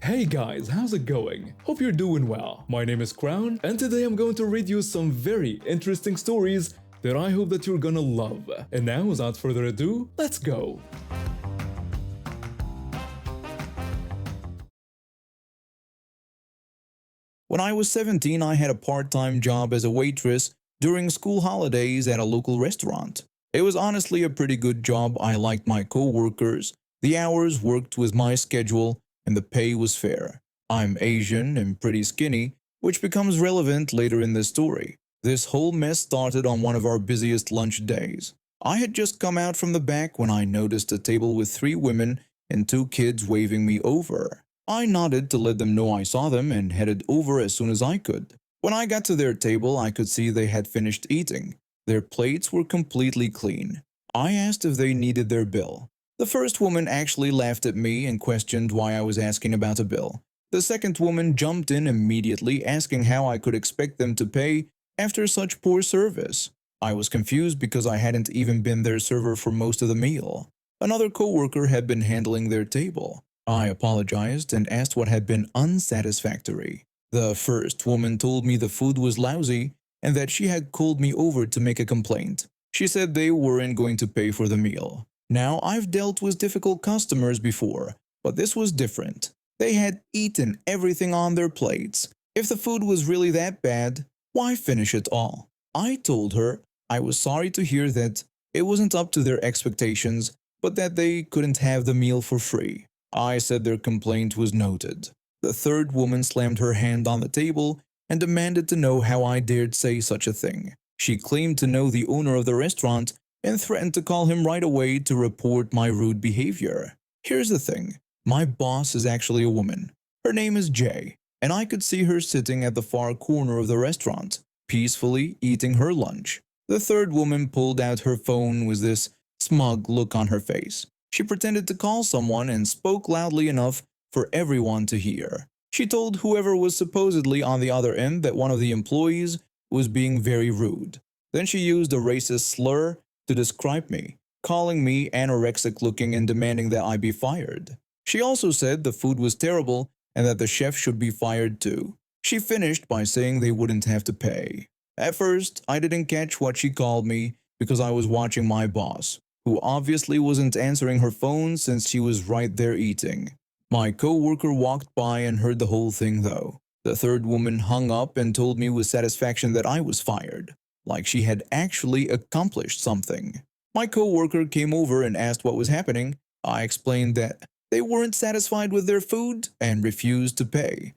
Hey guys, how's it going? Hope you're doing well. My name is Crown, and today I'm going to read you some very interesting stories that I hope that you're gonna love. And now, without further ado, let's go! When I was 17, I had a part-time job as a waitress during school holidays at a local restaurant. It was honestly a pretty good job. I liked my co-workers, the hours worked with my schedule, and the pay was fair. I'm Asian and pretty skinny, which becomes relevant later in this story. This whole mess started on one of our busiest lunch days. I had just come out from the back when I noticed a table with 3 women and 2 kids waving me over. I nodded to let them know I saw them and headed over as soon as I could. When I got to their table, I could see they had finished eating. Their plates were completely clean. I asked if they needed their bill. The first woman actually laughed at me and questioned why I was asking about a bill. The second woman jumped in immediately, asking how I could expect them to pay after such poor service. I was confused because I hadn't even been their server for most of the meal. Another coworker had been handling their table. I apologized and asked what had been unsatisfactory. The first woman told me the food was lousy and that she had called me over to make a complaint. She said they weren't going to pay for the meal. Now, I've dealt with difficult customers before, but this was different. They had eaten everything on their plates. If the food was really that bad, why finish it all? I told her I was sorry to hear that it wasn't up to their expectations, but that they couldn't have the meal for free. I said their complaint was noted. The third woman slammed her hand on the table and demanded to know how I dared say such a thing. She claimed to know the owner of the restaurant and threatened to call him right away to report my rude behavior. Here's the thing. My boss is actually a woman. Her name is Jay, and I could see her sitting at the far corner of the restaurant, peacefully eating her lunch. The third woman pulled out her phone with this smug look on her face. She pretended to call someone and spoke loudly enough for everyone to hear. She told whoever was supposedly on the other end that one of the employees was being very rude. Then she used a racist slur to describe me, calling me anorexic looking and demanding that I be fired. She also said the food was terrible and that the chef should be fired too. She finished by saying they wouldn't have to pay. At first, I didn't catch what she called me because I was watching my boss, who obviously wasn't answering her phone since she was right there eating. My co-worker walked by and heard the whole thing though. The third woman hung up and told me with satisfaction that I was fired, like she had actually accomplished something. My co-worker came over and asked what was happening. I explained that they weren't satisfied with their food and refused to pay.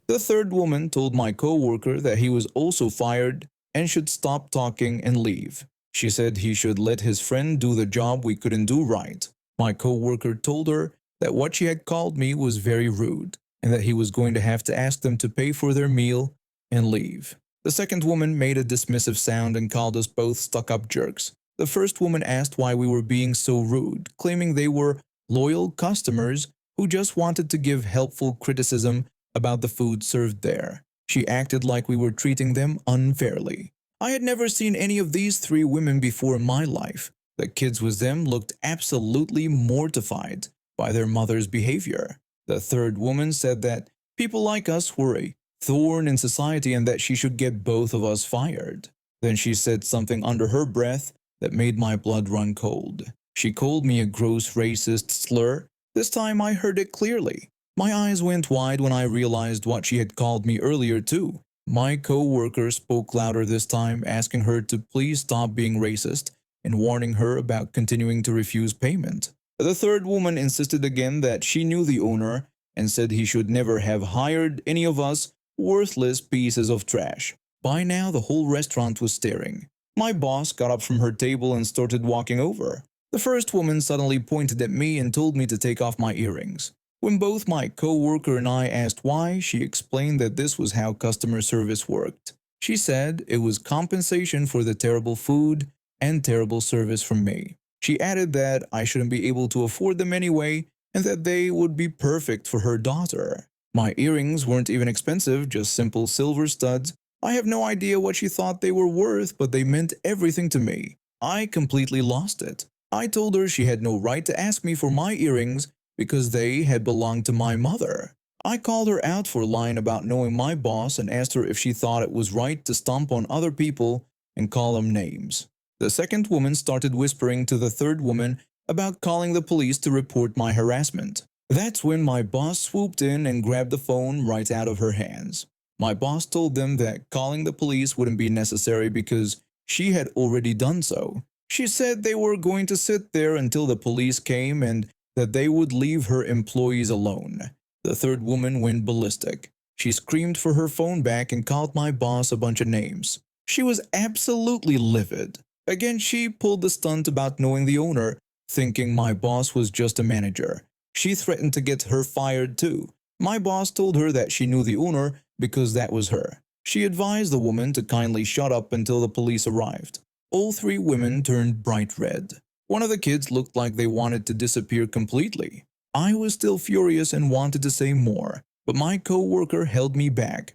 The third woman told my co-worker that he was also fired and should stop talking and leave. She said he should let his friend do the job we couldn't do right. My co-worker told her that what she had called me was very rude and that he was going to have to ask them to pay for their meal and leave. The second woman made a dismissive sound and called us both stuck-up jerks. The first woman asked why we were being so rude, claiming they were loyal customers who just wanted to give helpful criticism about the food served there. She acted like we were treating them unfairly. I had never seen any of these 3 women before in my life. The kids with them looked absolutely mortified by their mother's behavior. The third woman said that people like us were a thorn in society and that she should get both of us fired. Then she said something under her breath that made my blood run cold. She called me a gross racist slur. This time I heard it clearly. My eyes went wide when I realized what she had called me earlier too. My co-worker spoke louder this time, asking her to please stop being racist and warning her about continuing to refuse payment. The third woman insisted again that she knew the owner and said he should never have hired any of us worthless pieces of trash. By now, the whole restaurant was staring. My boss got up from her table and started walking over. The first woman suddenly pointed at me and told me to take off my earrings. When both my co-worker and I asked why, she explained that this was how customer service worked. She said it was compensation for the terrible food and terrible service from me. She added that I shouldn't be able to afford them anyway and that they would be perfect for her daughter. My earrings weren't even expensive, just simple silver studs. I have no idea what she thought they were worth, but they meant everything to me. I completely lost it. I told her she had no right to ask me for my earrings because they had belonged to my mother. I called her out for lying about knowing my boss and asked her if she thought it was right to stomp on other people and call them names. The second woman started whispering to the third woman about calling the police to report my harassment. That's when my boss swooped in and grabbed the phone right out of her hands. My boss told them that calling the police wouldn't be necessary because she had already done so. She said they were going to sit there until the police came and that they would leave her employees alone. The third woman went ballistic. She screamed for her phone back and called my boss a bunch of names. She was absolutely livid. Again, she pulled the stunt about knowing the owner, thinking my boss was just a manager. She threatened to get her fired too. My boss told her that she knew the owner because that was her. She advised the woman to kindly shut up until the police arrived. All three women turned bright red. One of the kids looked like they wanted to disappear completely. I was still furious and wanted to say more, but my co-worker held me back.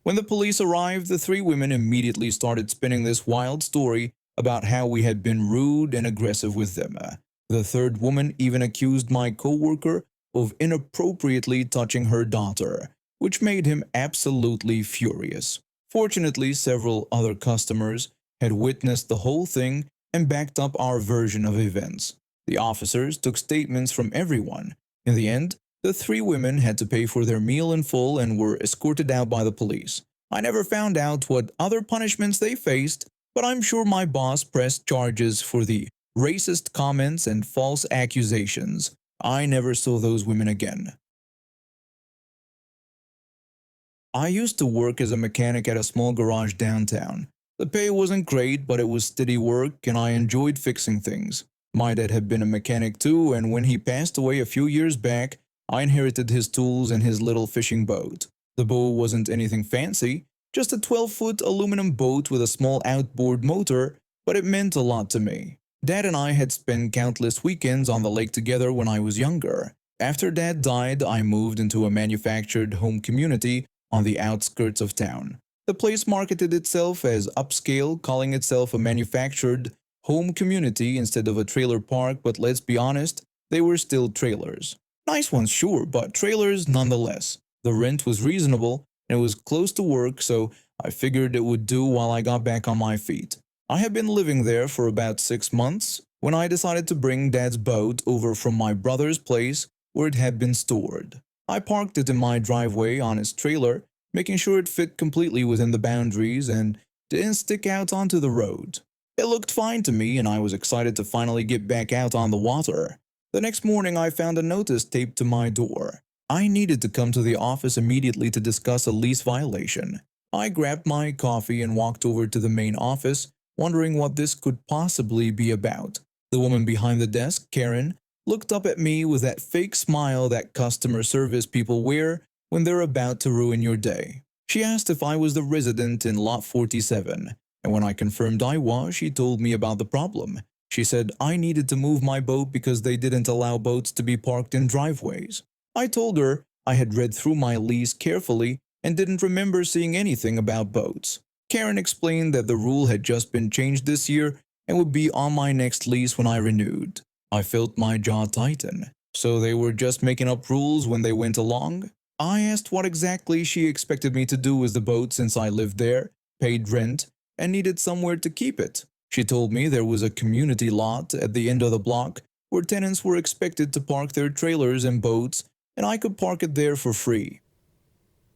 When the police arrived, the three women immediately started spinning this wild story about how we had been rude and aggressive with them. The third woman even accused my co-worker of inappropriately touching her daughter, which made him absolutely furious. Fortunately, several other customers had witnessed the whole thing and backed up our version of events. The officers took statements from everyone. In the end, the three women had to pay for their meal in full and were escorted out by the police. I never found out what other punishments they faced, but I'm sure my boss pressed charges for the racist comments and false accusations. I never saw those women again. I used to work as a mechanic at a small garage downtown. The pay wasn't great, but it was steady work and I enjoyed fixing things. My dad had been a mechanic too, and when he passed away a few years back, I inherited his tools and his little fishing boat. The boat wasn't anything fancy, just a 12-foot aluminum boat with a small outboard motor, but it meant a lot to me. Dad and I had spent countless weekends on the lake together when I was younger. After Dad died, I moved into a manufactured home community on the outskirts of town. The place marketed itself as upscale, calling itself a manufactured home community instead of a trailer park, but let's be honest, they were still trailers. Nice ones, sure, but trailers nonetheless. The rent was reasonable and it was close to work, so I figured it would do while I got back on my feet. I had been living there for about 6 months when I decided to bring Dad's boat over from my brother's place where it had been stored. I parked it in my driveway on his trailer, making sure it fit completely within the boundaries and didn't stick out onto the road. It looked fine to me and I was excited to finally get back out on the water. The next morning I found a notice taped to my door. I needed to come to the office immediately to discuss a lease violation. I grabbed my coffee and walked over to the main office, wondering what this could possibly be about. The woman behind the desk, Karen, looked up at me with that fake smile that customer service people wear when they're about to ruin your day. She asked if I was the resident in lot 47, and when I confirmed I was, she told me about the problem. She said I needed to move my boat because they didn't allow boats to be parked in driveways. I told her I had read through my lease carefully and didn't remember seeing anything about boats. Karen explained that the rule had just been changed this year and would be on my next lease when I renewed. I felt my jaw tighten. So they were just making up rules when they went along? I asked what exactly she expected me to do with the boat since I lived there, paid rent, and needed somewhere to keep it. She told me there was a community lot at the end of the block where tenants were expected to park their trailers and boats, and I could park it there for free.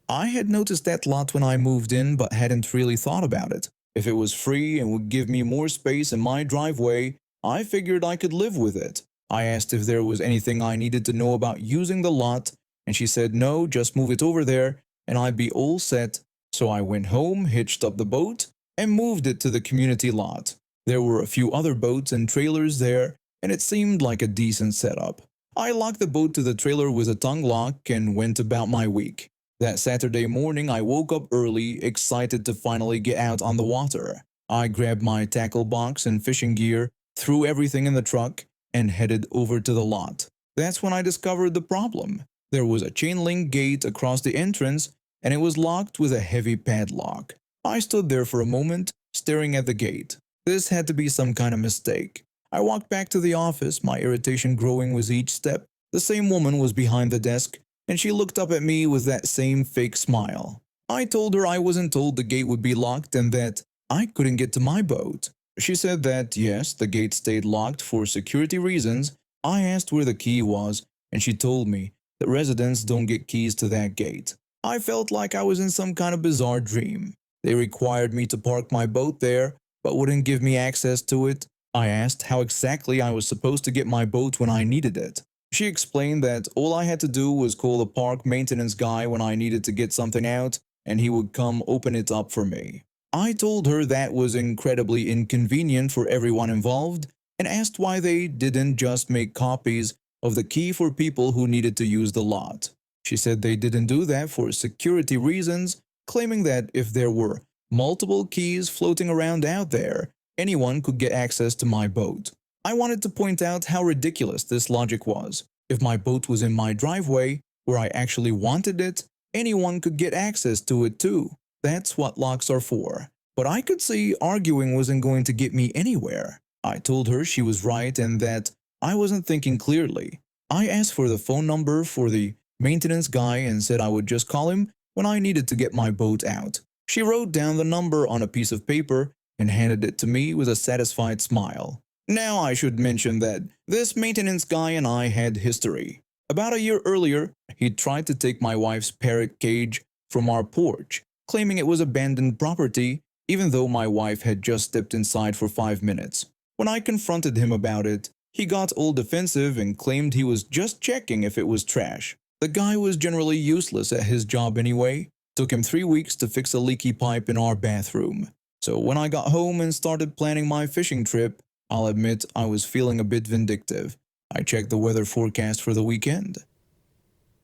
I had noticed that lot when I moved in but hadn't really thought about it. If it was free and would give me more space in my driveway, I figured I could live with it. I asked if there was anything I needed to know about using the lot, and she said no, just move it over there and I'd be all set. So I went home, hitched up the boat, and moved it to the community lot. There were a few other boats and trailers there, and it seemed like a decent setup. I locked the boat to the trailer with a tongue lock and went about my week. That Saturday morning I woke up early, excited to finally get out on the water. I grabbed my tackle box and fishing gear, threw everything in the truck, and headed over to the lot. That's when I discovered the problem. There was a chain link gate across the entrance, and it was locked with a heavy padlock. I stood there for a moment, staring at the gate. This had to be some kind of mistake. I walked back to the office, my irritation growing with each step. The same woman was behind the desk, and she looked up at me with that same fake smile. I told her I wasn't told the gate would be locked and that I couldn't get to my boat. She said that yes, the gate stayed locked for security reasons. I asked where the key was, and she told me that residents don't get keys to that gate. I felt like I was in some kind of bizarre dream. They required me to park my boat there, but wouldn't give me access to it. I asked how exactly I was supposed to get my boat when I needed it. She explained that all I had to do was call the park maintenance guy when I needed to get something out, and he would come open it up for me. I told her that was incredibly inconvenient for everyone involved and asked why they didn't just make copies of the key for people who needed to use the lot. She said they didn't do that for security reasons, claiming that if there were multiple keys floating around out there, anyone could get access to my boat. I wanted to point out how ridiculous this logic was. If my boat was in my driveway, where I actually wanted it, anyone could get access to it too. That's what locks are for. But I could see arguing wasn't going to get me anywhere. I told her she was right and that I wasn't thinking clearly. I asked for the phone number for the maintenance guy and said I would just call him when I needed to get my boat out. She wrote down the number on a piece of paper and handed it to me with a satisfied smile. Now I should mention that this maintenance guy and I had history. About a year earlier, he tried to take my wife's parrot cage from our porch, claiming it was abandoned property, even though my wife had just stepped inside for 5 minutes. When I confronted him about it, he got all defensive and claimed he was just checking if it was trash. The guy was generally useless at his job anyway. Took him 3 weeks to fix a leaky pipe in our bathroom. So when I got home and started planning my fishing trip, I'll admit I was feeling a bit vindictive. I checked the weather forecast for the weekend.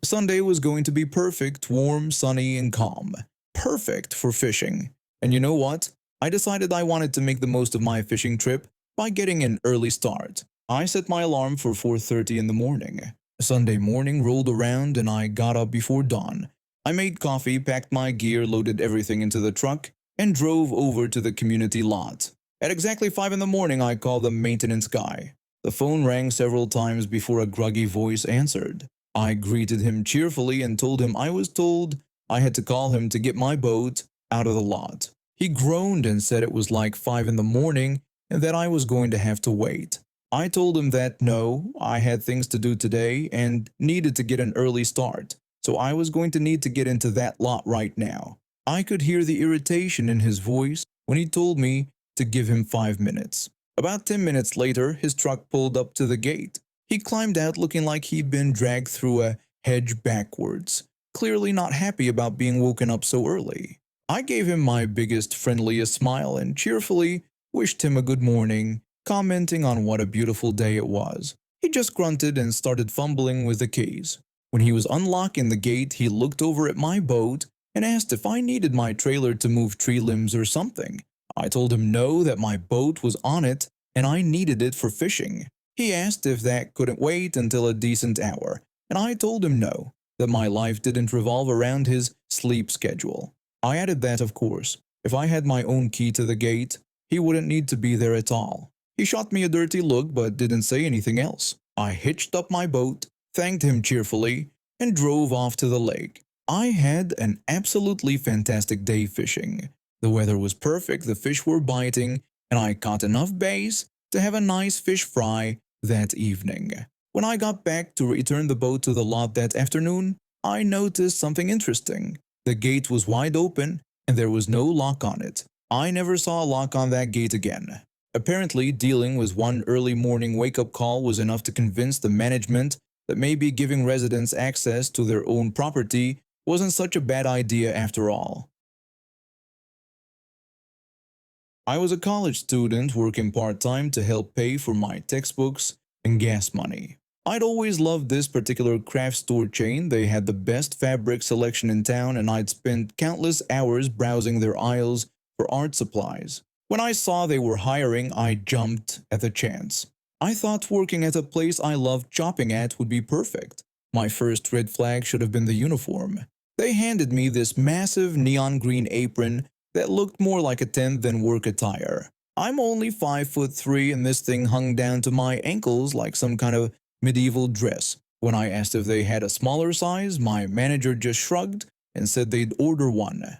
Sunday was going to be perfect, warm, sunny, and calm. Perfect for fishing. And you know what? I decided I wanted to make the most of my fishing trip by getting an early start. I set my alarm for 4:30 in the morning. Sunday morning rolled around and I got up before dawn. I made coffee, packed my gear, loaded everything into the truck, and drove over to the community lot. At exactly 5 in the morning, I called the maintenance guy. The phone rang several times before a groggy voice answered. I greeted him cheerfully and told him I was told I had to call him to get my boat out of the lot. He groaned and said it was like 5 in the morning and that I was going to have to wait. I told him that no, I had things to do today and needed to get an early start, so I was going to need to get into that lot right now. I could hear the irritation in his voice when he told me to give him 5 minutes. About 10 minutes later, his truck pulled up to the gate. He climbed out looking like he'd been dragged through a hedge backwards, clearly not happy about being woken up so early. I gave him my biggest, friendliest smile and cheerfully wished him a good morning, commenting on what a beautiful day it was. He just grunted and started fumbling with the keys. When he was unlocking the gate, he looked over at my boat and asked if I needed my trailer to move tree limbs or something. I told him no, that my boat was on it and I needed it for fishing. He asked if that couldn't wait until a decent hour, and I told him no, that my life didn't revolve around his sleep schedule. I added that, of course, if I had my own key to the gate, he wouldn't need to be there at all. He shot me a dirty look but didn't say anything else. I hitched up my boat, thanked him cheerfully, and drove off to the lake. I had an absolutely fantastic day fishing. The weather was perfect, the fish were biting, and I caught enough bass to have a nice fish fry that evening. When I got back to return the boat to the lot that afternoon, I noticed something interesting. The gate was wide open and there was no lock on it. I never saw a lock on that gate again. Apparently, dealing with one early morning wake-up call was enough to convince the management that maybe giving residents access to their own property wasn't such a bad idea after all. I was a college student working part-time to help pay for my textbooks and gas money. I'd always loved this particular craft store chain. They had the best fabric selection in town and I'd spent countless hours browsing their aisles for art supplies. When I saw they were hiring, I jumped at the chance. I thought working at a place I loved shopping at would be perfect. My first red flag should have been the uniform. They handed me this massive neon green apron that looked more like a tent than work attire. I'm only 5'3" and this thing hung down to my ankles like some kind of medieval dress. When I asked if they had a smaller size, my manager just shrugged and said they'd order one.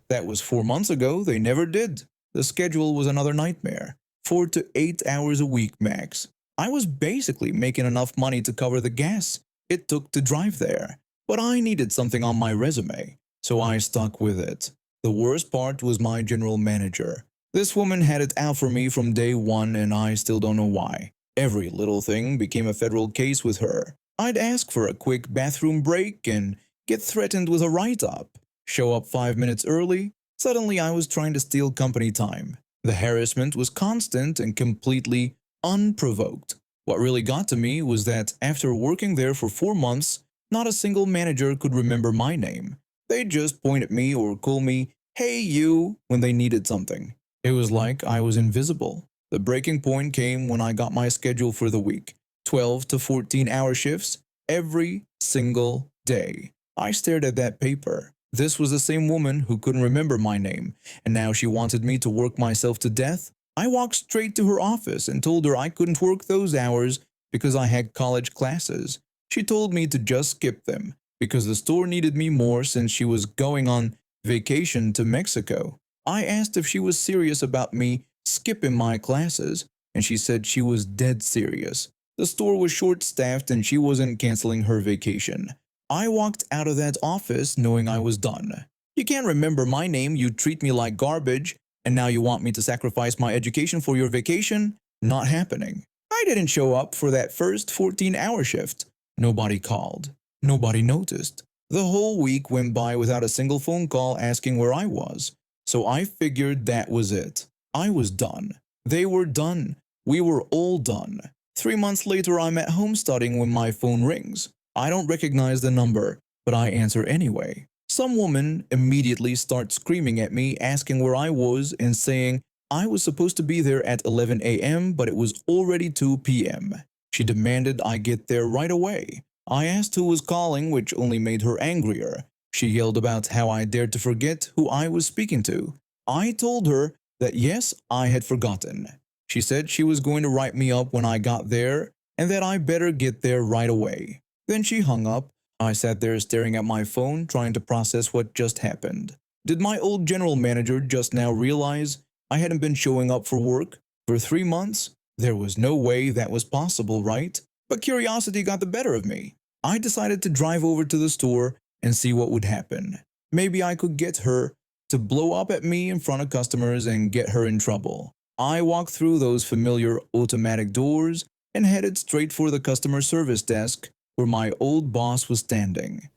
That was 4 months ago, they never did. The schedule was another nightmare. 4 to 8 hours a week max. I was basically making enough money to cover the gas it took to drive there. But I needed something on my resume, so I stuck with it. The worst part was my general manager. This woman had it out for me from day one, and I still don't know why. Every little thing became a federal case with her. I'd ask for a quick bathroom break and get threatened with a write-up. Show up 5 minutes early, suddenly I was trying to steal company time. The harassment was constant and completely unprovoked. What really got to me was that after working there for 4 months, not a single manager could remember my name. They'd just point at me or call me, "Hey you," when they needed something. It was like I was invisible. The breaking point came when I got my schedule for the week. 12 to 14-hour shifts every single day. I stared at that paper. This was the same woman who couldn't remember my name, and now she wanted me to work myself to death. I walked straight to her office and told her I couldn't work those hours because I had college classes. She told me to just skip them because the store needed me more since she was going on vacation to Mexico. I asked if she was serious about me skipping my classes, and she said she was dead serious. The store was short-staffed and she wasn't canceling her vacation. I walked out of that office knowing I was done. You can't remember my name, you treat me like garbage, and now you want me to sacrifice my education for your vacation? Not happening. I didn't show up for that first 14-hour shift. Nobody called. Nobody noticed. The whole week went by without a single phone call asking where I was. So I figured that was it. I was done. They were done. We were all done. 3 months later, I'm at home studying when my phone rings. I don't recognize the number, but I answer anyway. Some woman immediately starts screaming at me, asking where I was and saying I was supposed to be there at 11 a.m., but it was already 2 p.m. She demanded I get there right away. I asked who was calling, which only made her angrier. She yelled about how I dared to forget who I was speaking to. I told her that yes, I had forgotten. She said she was going to write me up when I got there and that I better get there right away. Then she hung up. I sat there staring at my phone, trying to process what just happened. Did my old general manager just now realize I hadn't been showing up for work for 3 months? There was no way that was possible, right? But curiosity got the better of me. I decided to drive over to the store and see what would happen. Maybe I could get her to blow up at me in front of customers and get her in trouble. I walked through those familiar automatic doors and headed straight for the customer service desk where my old boss was standing.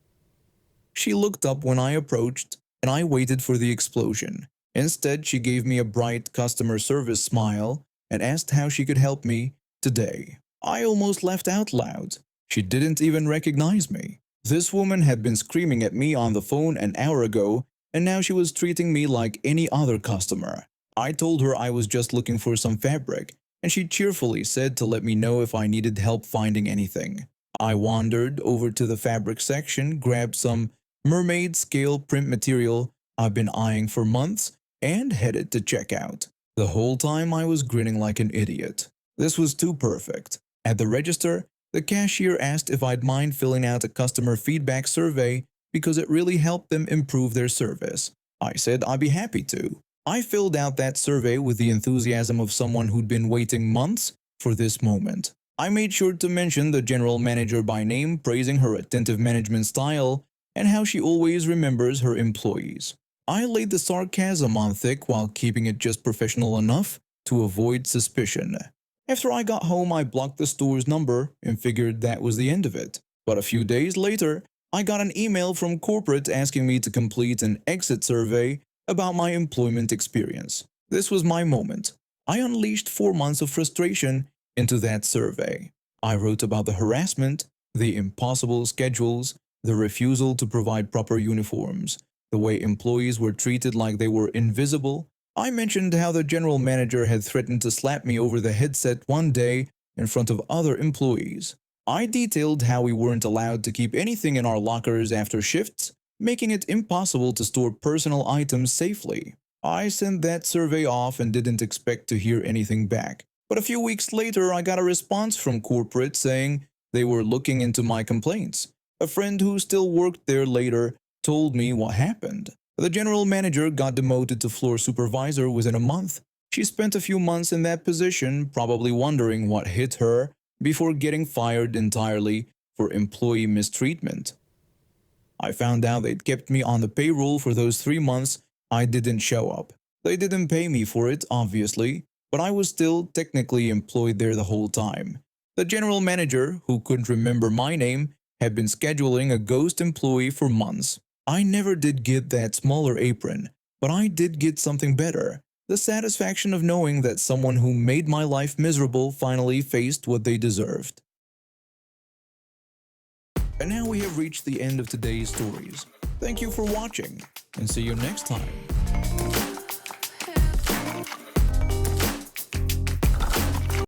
She looked up when I approached, and I waited for the explosion. Instead, she gave me a bright customer service smile and asked how she could help me today. I almost laughed out loud. She didn't even recognize me. This woman had been screaming at me on the phone an hour ago, and now she was treating me like any other customer. I told her I was just looking for some fabric, and she cheerfully said to let me know if I needed help finding anything. I wandered over to the fabric section, grabbed some mermaid scale print material I've been eyeing for months, and headed to checkout. The whole time I was grinning like an idiot. This was too perfect. At the register, the cashier asked if I'd mind filling out a customer feedback survey because it really helped them improve their service. I said I'd be happy to. I filled out that survey with the enthusiasm of someone who'd been waiting months for this moment. I made sure to mention the general manager by name, praising her attentive management style and how she always remembers her employees. I laid the sarcasm on thick while keeping it just professional enough to avoid suspicion. After I got home, I blocked the store's number and figured that was the end of it. But a few days later, I got an email from corporate asking me to complete an exit survey about my employment experience. This was my moment. I unleashed 4 months of frustration into that survey. I wrote about the harassment, the impossible schedules, the refusal to provide proper uniforms, the way employees were treated like they were invisible. I mentioned how the general manager had threatened to slap me over the headset one day in front of other employees. I detailed how we weren't allowed to keep anything in our lockers after shifts, making it impossible to store personal items safely. I sent that survey off and didn't expect to hear anything back. But a few weeks later, I got a response from corporate saying they were looking into my complaints. A friend who still worked there later told me what happened. The general manager got demoted to floor supervisor within a month. She spent a few months in that position, probably wondering what hit her, before getting fired entirely for employee mistreatment. I found out they'd kept me on the payroll for those 3 months I didn't show up. They didn't pay me for it, obviously, but I was still technically employed there the whole time. The general manager, who couldn't remember my name, had been scheduling a ghost employee for months. I never did get that smaller apron, but I did get something better. The satisfaction of knowing that someone who made my life miserable finally faced what they deserved. And now we have reached the end of today's stories. Thank you for watching, and see you next time.